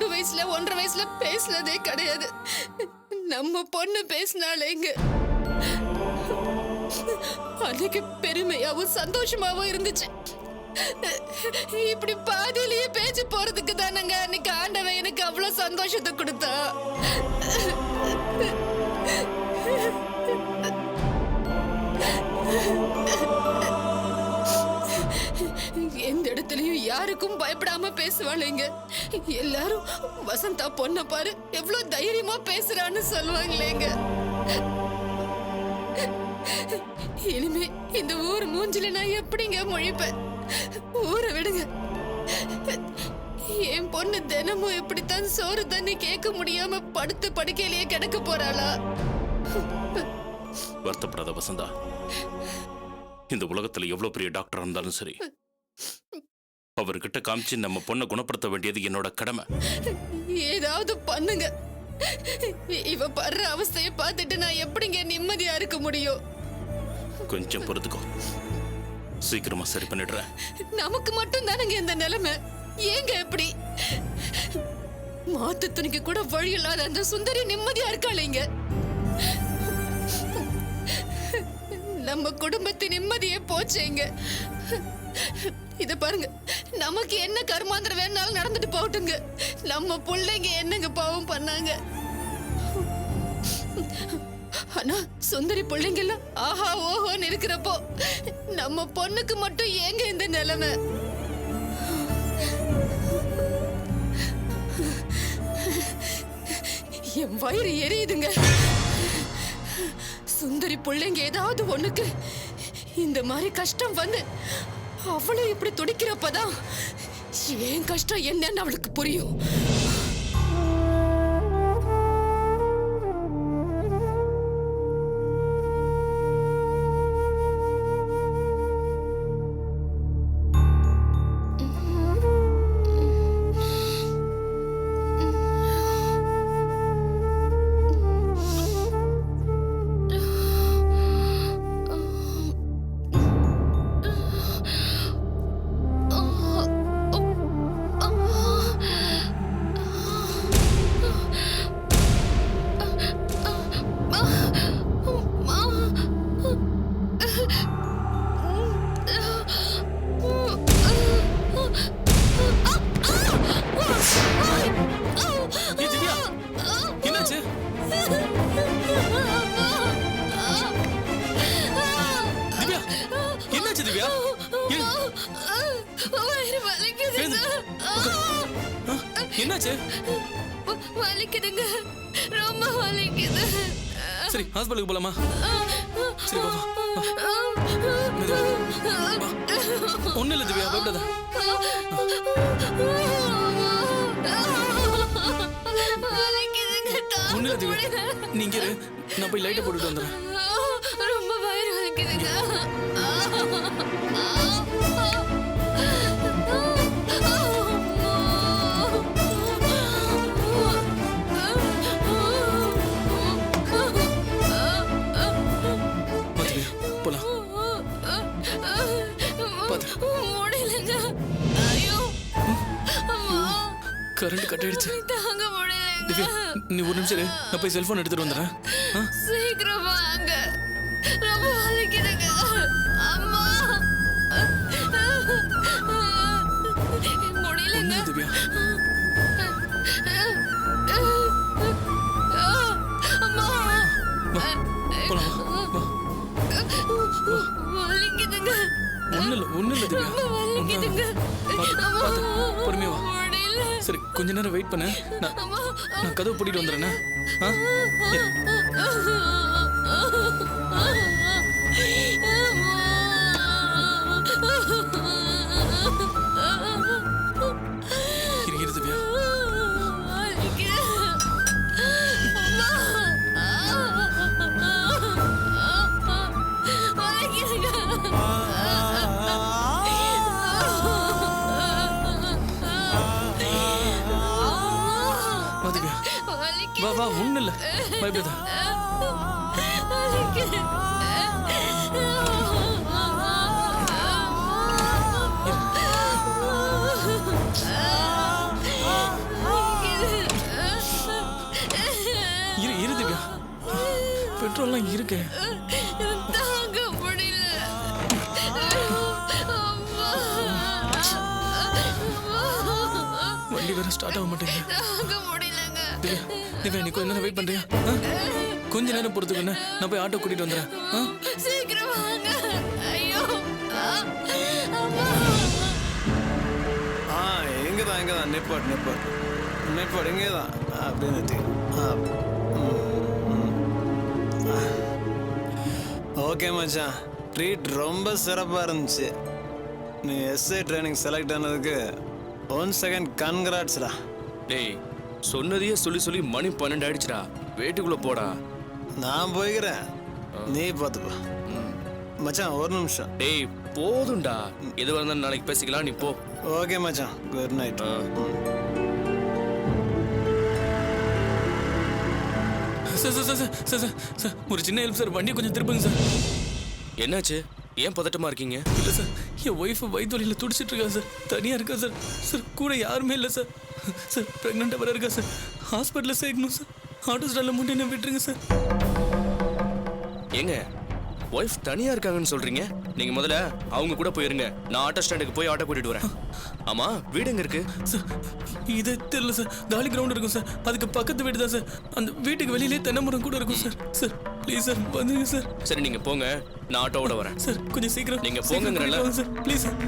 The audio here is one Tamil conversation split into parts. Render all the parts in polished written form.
1 வயசுல 1.5 வயசுல பேசினதே கிடையாது. நம்ம பொண்ணு பேசினாலேங்க அன்னைக்கு பெருமையாவும் சந்தோஷமாவும் இருந்துச்சு. இப்படி பாதியிலேயே பேச்சு போறதுக்கு தானங்க அன்னைக்கு ஆண்டவன் எனக்கு அவ்வளவு சந்தோஷத்தை கொடுத்தா. எந்த இடத்துலயும் யாருக்கும் பயப்படாம பேசுவாளேங்க. எல்லாரும் வசந்தா பொண்ண பாரு எவ்வளவு தைரியமா பேசுறான்னு சொல்லுவாங்களேங்க. இனிமே இந்த ஊர் மூஞ்சில நான் எப்படிங்க முழிப்பேன்? ஊரை விடுங்க. என் பொண்ணு தினமும் எப்படித்தான் சோறு தண்ணி கேட்க முடியாம படுத்து படுக்கையிலேயே கிடக்க போறாளா? வருத்தப்படாத வசந்தா. இந்த உலகத்துல எவ்வளவு பெரிய டாக்டர் இருந்தாலும் சரி, அவர்கிட்ட காமிச்சு நம்ம பொண்ணை குணப்படுத்த வேண்டியது என்னோட கடமை. ஏதாவது பண்ணுங்க. இவ படுற அவஸ்தைய பார்த்துட்டு நான் எப்படிங்க நிம்மதியா இருக்க முடியும்? கொஞ்சம் பொறுத்துக்கோ, சீக்கிரமா சரி பண்ணிடுறேன். நமக்கு மட்டும் தானங்க இந்த நிலைமை. ஏங்க எப்படி? மாத்து துணிக்கு கூட வழி இல்லாத அந்த சுந்தரி நிம்மதியா இருக்காளேங்க. நம்ம குடும்பத்தின் நிம்மதியே போச்சேங்க. இத பாருங்க, நமக்கு என்ன கர்மாந்திரம் வேணாலும் நடந்துட்டு போகட்டுங்க. நம்ம பிள்ளைங்க என்னங்க பாவம் பண்ணாங்க? ஆனா சுந்தரி பிள்ளைங்க எல்லாம் ஆஹா ஓஹோன்னு இருக்கிறப்போ நம்ம பொண்ணுக்கு மட்டும் ஏங்க இந்த நிலைமை? என் வயிறு எரியுதுங்க. சுந்தரி பிள்ளைங்க ஏதாவது ஒண்ணுக்கு இந்த மாதிரி கஷ்டம் வந்து அவளும் இப்படி துடிக்கிறப்பதான் ஏன் கஷ்டம் என்னன்னு அவளுக்கு புரியும். என்னாச்சு? வலிக்குதுங்க, ரொம்ப வலிக்குது. சரி, ஹாஸ்பிடலுக்கு போலாமா? சரி பாப்பா. ஒண்ணு இல்ல திவ்யா, பயப்படாத. ஒண்ணு இல்ல திவ்யா, நீங்க இரு, நான் போய் லைட்டை போட்டுட்டு வந்துடுறேன். ரொம்ப வயிறு வலிக்குதுங்க. கரண்ட் கட் ஆயிடுச்சு. தாங்க முடியல. திவ்யா, நீ ஒரு நிமிஷம் இரு, நான் போய் செல்போன் எடுத்துட்டு வந்துடுறேன். சீக்கிரம் வாங்க, ரொம்ப வலிக்குதுங்க. அம்மா முடியலங்க திவ்யா. அம்மா போலாம் வா. வலிக்குதுங்க. ஒண்ணு இல்ல திவ்யா, வலிக்குதுங்க. பொறுமையா வா. சரி, கொஞ்ச நேரம் வெயிட் பண்ணு, நான் கதவு பூட்டிட்டு வந்துடுறேன். இரு திவ்யா. வா வா, ஒண்ணு இல்ல, பயப்படாத. ஓகே. தாங்க முடியல. அம்மா. வண்டி வேற ஸ்டார்ட் ஆக மாட்டேங்குது. தாங்க முடியலங்க. திவ்யா நீ கொஞ்ச நேரம் வெயிட் பண்றியா? கொஞ்ச நேரம் பொறுத்துக்கண்ணே, நான் போய் ஆட்டோ கூட்டிட்டு வந்துடுறேன். சீக்கிரம் வாங்க. ஐயோ. அம்மா. இங்கதான் நிப்பாட் இங்கேதான் அப்படின்னு. ஓகே மச்சான், ட்ரீட் ரொம்ப சிறப்பாக இருந்துச்சு. நீ எஸ்ஐ ட்ரைனிங் செலக்ட் ஆனதுக்கு 1 செகண்ட் கன்கிராட்ஸ்டா. டேய் சொன்னதையே சொல்லி மணி 12 ஆயிடுச்சுடா. வீட்டுக்குள்ள போடா. நான் போய்க்கிறேன், நீ பார்த்துப்பா. மச்சான் ஒரு நிமிஷம். டேய் போதும்டா, எது வந்தாலும் நாளைக்கு பேசிக்கலாம், நீ போ. ஓகே மச்சான், குட் நைட். சார் ஒரு சின்ன ஹெல்ப் சார், வண்டியை கொஞ்சம் திருப்புங்க சார். என்னாச்சு, ஏன் பதட்டமா இருக்கீங்க? இல்லை சார், என் ஒய்ஃபு வயிற்று வலியில் துடிச்சிட்டு இருக்கா சார். தனியாக இருக்கா சார். சார் கூட யாருமே இல்லை சார். சார் ப்ரெக்னெண்ட்டாக வர இருக்கா சார். ஹாஸ்பிட்டலில் சேர்க்கணும் சார். ஆட்டோ ஸ்டாண்டில் மட்டும் என்ன விட்டுருங்க சார். ஏங்க ஒய்ஃப் தனியா இருக்காங்கன்னு சொல்றீங்க? நீங்க முதல்ல அவங்க கூட போயிருங்க, நான் ஆட்டோ ஸ்டாண்டுக்கு போய் ஆட்டோ கூட்டிட்டு வரேன். ஆமா வீடு எங்க இருக்கு? சார் இது தெரியல சார், காலி கிரவுண்ட் இருக்கும் சார், அதுக்கு பக்கத்து வீடு தான் சார். அந்த வீட்டுக்கு வெளியிலே தென்னை மரம் கூட இருக்கும் சார். சார் ப்ளீஸ் சார் வந்துருங்க சார். சரி நீங்க போங்க, நான் ஆட்டோவோட வரேன். சார் கொஞ்சம் சீக்கிரம் நீங்க போங்கங்கறல சார் ப்ளீஸ் சார்.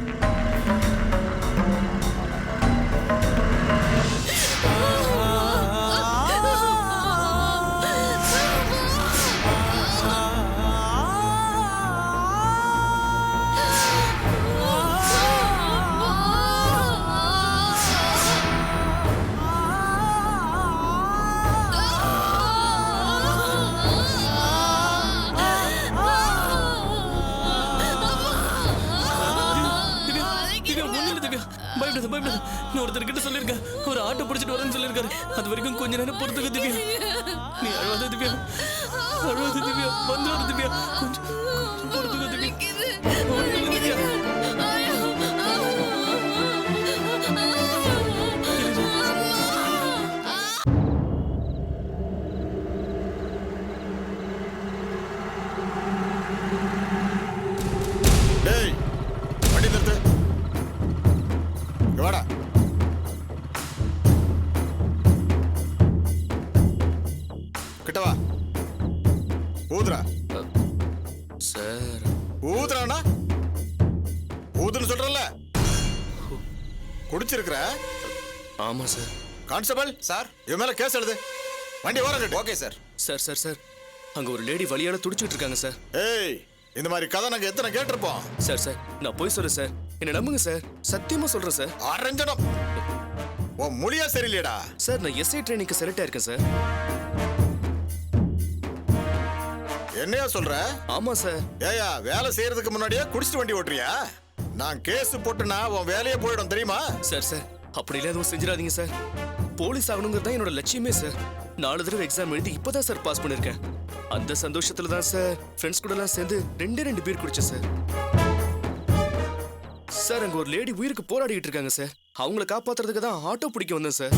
பயப்படாத. நான் ஒருத்தர்கிட்ட சொல்லியிருக்கேன், ஒரு ஆட்டோ பிடிச்சிட்டு வரேன்னு சொல்லியிருக்காரு. அது வரைக்கும் கொஞ்ச நேரம் பொறுத்துக்க திவ்யா. நீ அழுவாத திவ்யா, அழுவாத திவ்யா, வந்துடும் திவ்யா, கொஞ்சம் பொறுத்துக்க திவ்யா. ஒண்ணும் இல்ல திவ்யா. வாடா. கிட்ட வா. ஊதுரா. சார் ஊதுறானா? ஊதுன்னு சொல்றல. குடிச்சிருக்கிற? ஆமா சார். கான்ஸ்டபிள் சார், இவன் மேல கேஸ் எழுது. வண்டி ஓரங்கட்டு. Okay sir. சார் அங்க ஒரு லேடி வலியால துடிச்சிட்டு இருக்காங்க சார். ஏய், இந்த மாதிரி கதை நாங்க எத்தனை கேட்டிருப்போம். சார் நான் போய் சொல்றேன் சார், என்ன நம்புங்க சார், சத்தியமா சொல்றேன் சார். அரஞ்சனம், உன் மொழியா சரியில்லையடா. சார் நான் எஸ்ஐ ட்ரைனிங்க்கு செலக்ட் ஆயிருக்கேன் சார். என்னையா சொல்ற? ஆமா சார். ஏயா வேலை செய்யறதுக்கு முன்னாடியே குடிச்சிட்டு வண்டி ஓட்டுறியா? நான் கேஸ் போட்டுனா உன் வேலையே போயிடும் தெரியுமா? சார் அப்படிலாம் எதுவும் செஞ்சிடாதீங்க சார். போலீஸ் ஆகணுங்கிறது தான் என்னோட லட்சியமே சார். 4 தடவை எக்ஸாம் எழுதி இப்பதான் சார் பாஸ் பண்ணிருக்கேன். அந்த சந்தோஷத்துல தான் சார் ஃப்ரெண்ட்ஸ் கூட எல்லாம் சேர்ந்து 2 பீர் குடிச்சேன் சார். சார் அங்க ஒரு லேடி உயிருக்கு போராடிட்டு இருக்காங்க சார். அவங்கள காப்பாத்துறதுக்கு தான் ஆட்டோ பிடிக்க வந்தேன் சார்.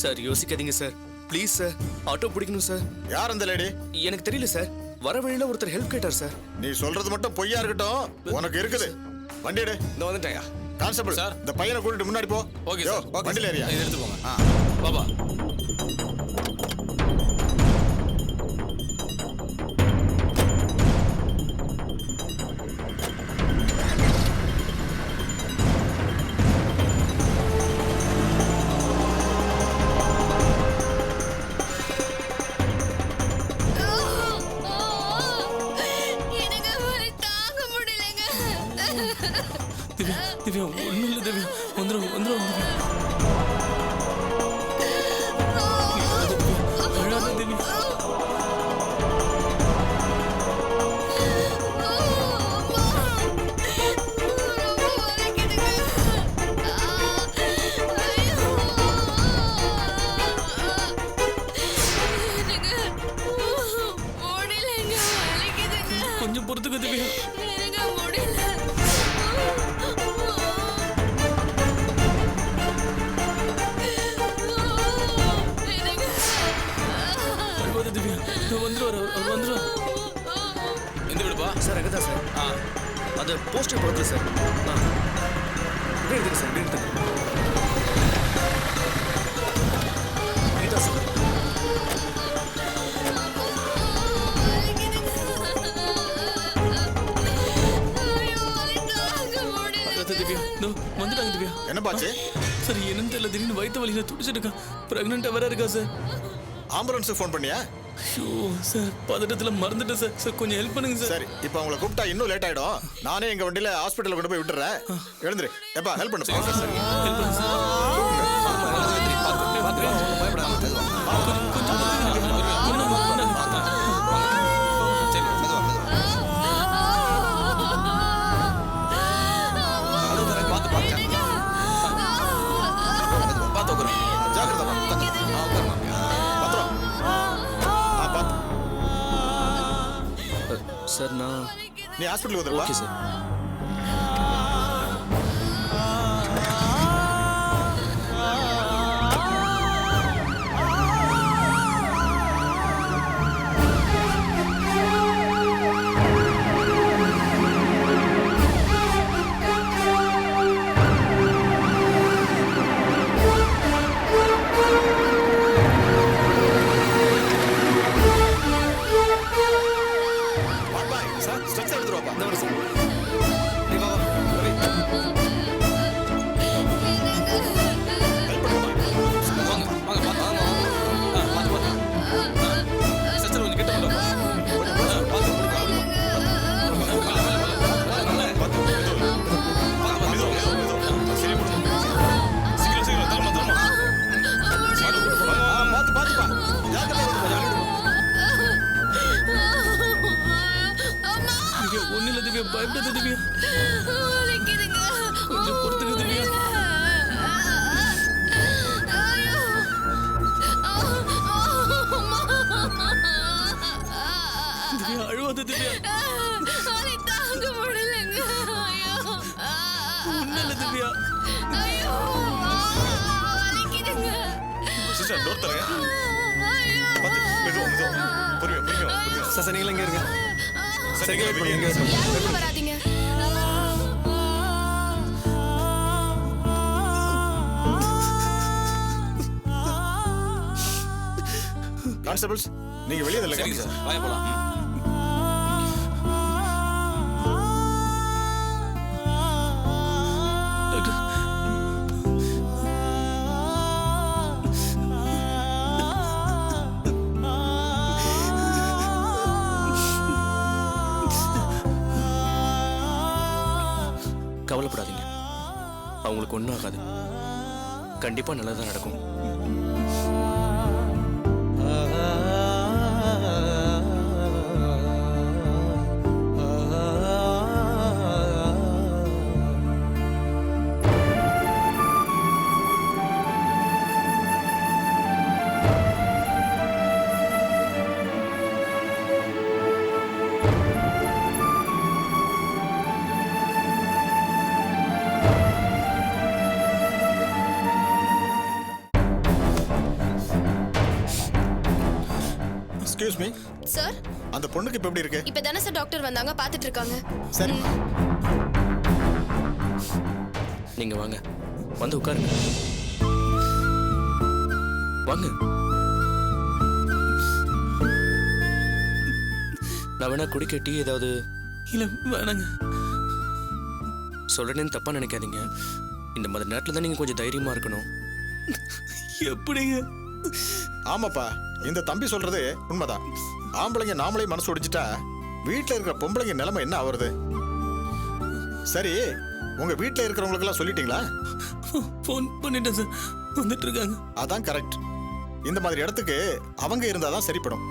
சார் யோசிக்காதீங்க சார், ப்ளீஸ் சார், ஆட்டோ பிடிக்கணும் சார். யார் அந்த லேடி? எனக்கு தெரியல சார், வர வழியில ஒருத்தர் ஹெல்ப் கேட்டார் சார். நீ சொல்றது மட்டும் பொய்யா இருக்கட்டும், உனக்கு இருக்குது. வண்டி எடு. இந்த வந்துட்டேயா கான்ஸ்டபிள் சார், இந்த பையனை கூட்டிட்டு முன்னாடி போ. ஓகே யோ, சார். வண்டியில ஏறியா? இதை எடுத்து போங்க. பாபா எனக்கு வலி தாங்க முடியலங்க. திவ்யா ஒண்ணும் இல்லை திவ்யா, வந்துடும் திவ்யா. அழாத திவ்யா. கொஞ்சம் பொறுத்துக்க திவ்யா. அழுவாத திவ்யா, வந்துருவாரு அவர் வந்துருவாரு. எந்த வீடுப்பா? சார் அங்கதான் சார். அது போஸ்டர் பக்கத்துல சார். இப்படி எடுத்துங்க சார், இப்படி எடுத்துங்க. இதுதான் சார். அதான் திவ்யா இதோ வந்துட்டாங்க திவ்யா. என்ன பாச்சு? சார் என்னன்னு தெரியல, திடீர்னு வயிற்று வலியில துடிச்சிட்டு இருக்கா. பிரெக்னெண்டா வேற இருக்கா சார். ஆம்புலன்ஸுக்கு ஃபோன் பண்ணியா? ஐயோ சார் பதட்டத்துல மறந்துட்டேன் சார். சார் கொஞ்சம் ஹெல்ப் பண்ணுங்க சார். சரி, இப்போ அவங்கள கூப்பிட்டா இன்னும் லேட் ஆயிடும். நானே எங்க வண்டியில ஹாஸ்பிட்டல்ல கொண்டு போய் விட்டுறேன். எழுந்துரு. எப்பா ஹெல்ப் பண்ணு. ஹெல்ப் பண்ணுங்க சார். ஜாக்கிரதை பத்திரம். பார்த்து. சார் நான் நீ ஹாஸ்பிட்டலுக்கு வந்துருப்பா. Okay sir. சார் ஸ்ட்ரெச் எடுத்துட்டு வாப்பா. இந்த சார். நீ வா வா. ரவி. ஹெல்ப் பண்ணுப்பா. வாங்க வாங்க வாங்க வாங்க. பார்த்து. சிஸ்டர் கொஞ்சம் கிட்ட வாங்க. பார்த்துப்பா. திவ்யா ஒன்னும் இல்ல திவ்யா, பயப்படாத திவ்யா. கொஞ்சம் பொறுத்துக்க திவ்யா. திவ்யா அழுவாத திவ்யா. தாங்க முடியலங்க. ஒன்னும் இல்ல திவ்யா. ஐயோ வலிக்குதுங்க. சிஸ்டர் டோர் தரங்க. பார்த்து. மெதுவா. பொறுமையா. சார் நீங்களும் இங்கே இருங்க. சரி வெயிட் பண்ணுங்க. இங்கே இருங்க. யாரும் வராதீங்க. கான்ஸ்டபிள்ஸ் நீங்க வெளியே இல்லைங்க. சரிங்க சார். வாங்க போலாம். டாக்டர் கவலைப்படாதீங்க, அவங்களுக்கு ஒன்றும் ஆகாது. கண்டிப்பா நல்லதா நடக்கும். Excuse me. சார் அந்த பொண்ணுக்கு இப்ப எப்படி இருக்கு? இப்பதானே சார் டாக்டர் வந்தாங்க, பாத்துட்டு இருக்காங்க. சரி. நீங்க வாங்க, வந்து உட்காருங்க. வாங்க. நான் வேணா குடிக்க டீ ஏதாவது இல்ல வேணாங்க. சொல்றேன்னு தப்பா நினைக்காதீங்க. இந்த மாதிரி நேரத்துல தான் நீங்க கொஞ்சம் தைரியமா இருக்கணும். எப்படிங்க? ஆமாப்பா, இந்த தம்பி சொல்றது உண்மைதான். ஆம்பளைங்க நாமளே மனசு ஒடிச்சிட்டா வீட்டுல இருக்கிற பொம்பளைங்க நிலைமை என்ன ஆவறது? சரி, உங்க வீட்டுல இருக்கிறவங்களுக்கு எல்லாம் சொல்லிட்டீங்களா? ஃபோன் பண்ணிட்டேன் சார், வந்துட்டு இருக்காங்க. அதான் கரெக்ட். இந்த மாதிரி இடத்துக்கு அவங்க இருந்தாதான் சரிப்படும்.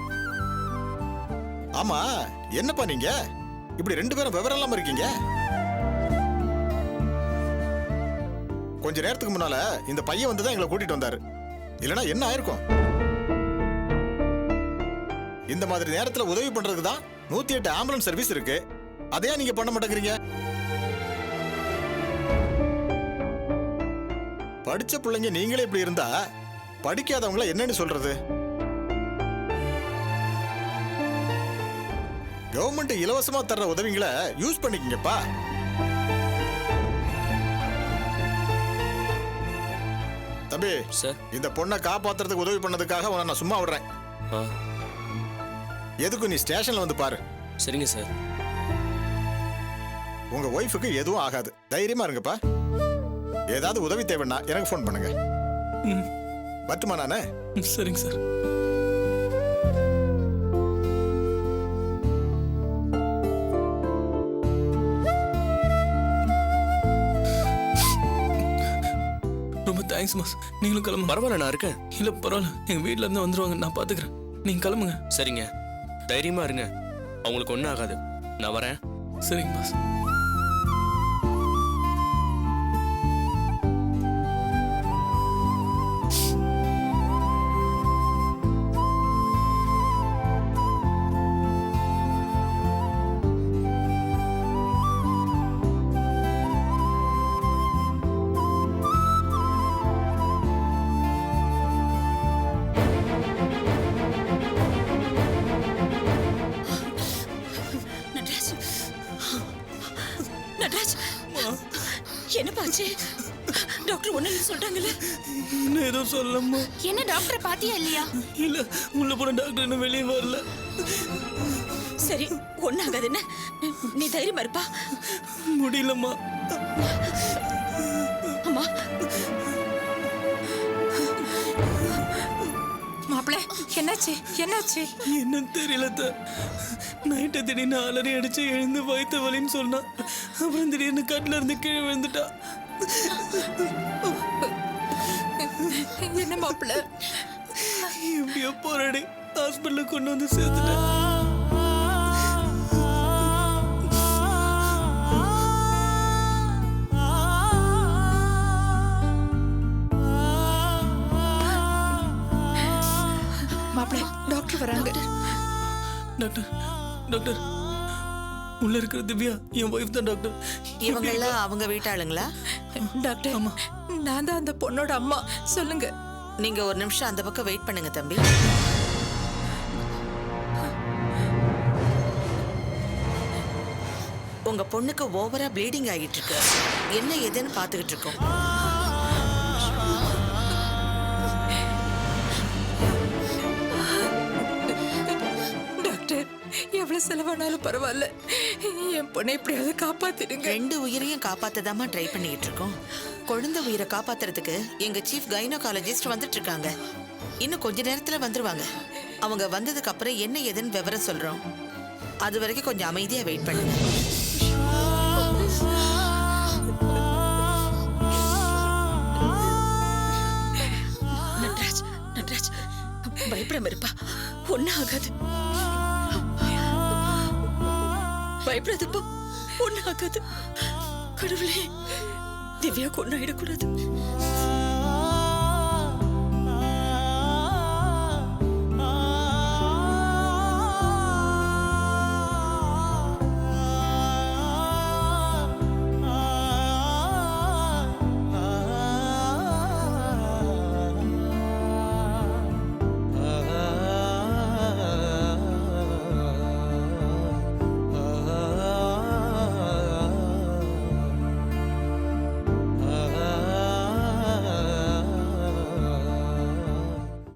ஆமா, என்னப்பா நீங்க இப்படி ரெண்டு பேரும் விவரம் இல்லாம இருக்கீங்க? கொஞ்ச நேரத்துக்கு முன்னால இந்த பையன் வந்துதான் எங்களை கூட்டிட்டு வந்தாரு. இல்லனா என்ன ஆயிருக்கும்? இந்த மாதிரி நேரத்துல உதவி பண்றதுக்கு தான் 108 ஆம்புலன்ஸ் சர்வீஸ் இருக்கு. அதையா நீங்க பண்ண மாட்டேங்கிறீங்க? படிச்ச பிள்ளைங்க நீங்களே இப்படி இருந்தா படிக்காதவங்கள என்னன்னு சொல்றது? கவர்மெண்ட் இலவசமா தர்ற உதவிங்களை யூஸ் பண்ணிக்கங்கப்பா. தம்பி சார். இந்த பொண்ணை காப்பாத்துறதுக்கு உதவி பண்ணதுக்காக உன்னை நான் சும்மா விடுறேன். ஆ எதுக்கும் நீ ஸ்டேஷன்ல வந்து பாரு. சரிங்க சார். உங்க ஒய்ஃபுக்கு எதுவும் ஆகாது, தைரியமா இருங்கப்பா. ஏதாவது உதவி தேவைன்னா எனக்கு ஃபோன் பண்ணுங்க. ம், பட்டுமா நானே? சரிங்க சார். ரொம்ப தேங்க்ஸ் மாஸ். நீங்களும் கிளம்புங்க. பரவாயில்ல, நான் இருக்கேன். இல்ல பரவாயில்ல, எங்க வீட்ல இருந்து வந்துருவாங்க, நான் பாத்துக்கிறேன். நீங்க கிளம்புங்க. சரிங்க, தைரியமா இருங்க. அவங்களுக்கு ஒன்றும் ஆகாது. நான் வரேன். சரிங்க மாஸ். நட்ராஜ், நட்ராஜ், என்ன பாச்சு? டாக்டர் ஒண்ணு சொல்றாங்கல்ல? இன்னும் எதுவும் சொல்லம்மா. என்ன டாக்டர் பாத்தியா இல்லையா? இல்ல, உள்ள போன டாக்டர் இன்னும் வெளியே வரல. சரி, ஒண்ணாகாது என்ன? நீ தைரியமா இருப்பா. முடியலம்மா. அம்மா, மாப்பிள்ள, என்னாச்சு என்னாச்சு? என்னன்னு தெரியல. நைட்டை திடீர்னு அலறி அடிச்சு எழுந்து வயிற்று வலின்னு சொன்னா. அப்புறம் திடீர்னு கட்டில இருந்து கீழே விழுந்துட்டா. என்ன மாப்பிள்ள? எப்படியோ போராடி ஹாஸ்பிட்டலுக்கு கொண்டு வந்து சேர்த்துட்டேன். மாப்பிள்ள, டாக்டர் வராங்க. டாக்டர், டாக்டர், உள்ள இருக்கிற திவ்யா என் ஒய்ஃப் தான் டாக்டர். இவங்கெல்லாம் அவங்க வீட்டாளுங்களா? டாக்டர், நான் தான் அந்த பொண்ணோட அம்மா. சொல்லுங்க. நீங்க ஒரு நிமிஷம் அந்த பக்கம் வெயிட் பண்ணுங்க தம்பி. உங்க பொண்ணுக்கு ஓவரா ப்ளீடிங் ஆகிட்டு இருக்கு. என்ன ஏதுன்னு பாத்துக்கிட்டு இருக்கோம். டாக்டர், எவ்வளவு செலவானாலும் பரவாயில்ல, என் பொண்ணை எப்படியாவது காப்பாத்திடுங்க. 2 உயிரையும் காப்பாத்ததாமா ட்ரை பண்ணிட்டு இருக்கோம். குழந்தை உயிரை காப்பாத்துறதுக்கு எங்க சீஃப் கைனகாலஜிஸ்ட் வந்துட்டு இருக்காங்க. இன்னும் கொஞ்ச நேரத்துல வந்துருவாங்க. அவங்க வந்ததுக்கு அப்புறம் என்ன ஏதுன்னு விவரம் சொல்றோம். அது வரைக்கும் கொஞ்சம் அமைதியா வெயிட் பண்ணுங்க. நட்ராஜ், நட்ராஜ், பயப்படாம இருப்பா. ஒன்னும் ஆகாது. பயப்படாதப்பா, ஒன்னும் ஆகாது. கடவுளே, திவ்யா கொண்டாயிடக்கூடாது.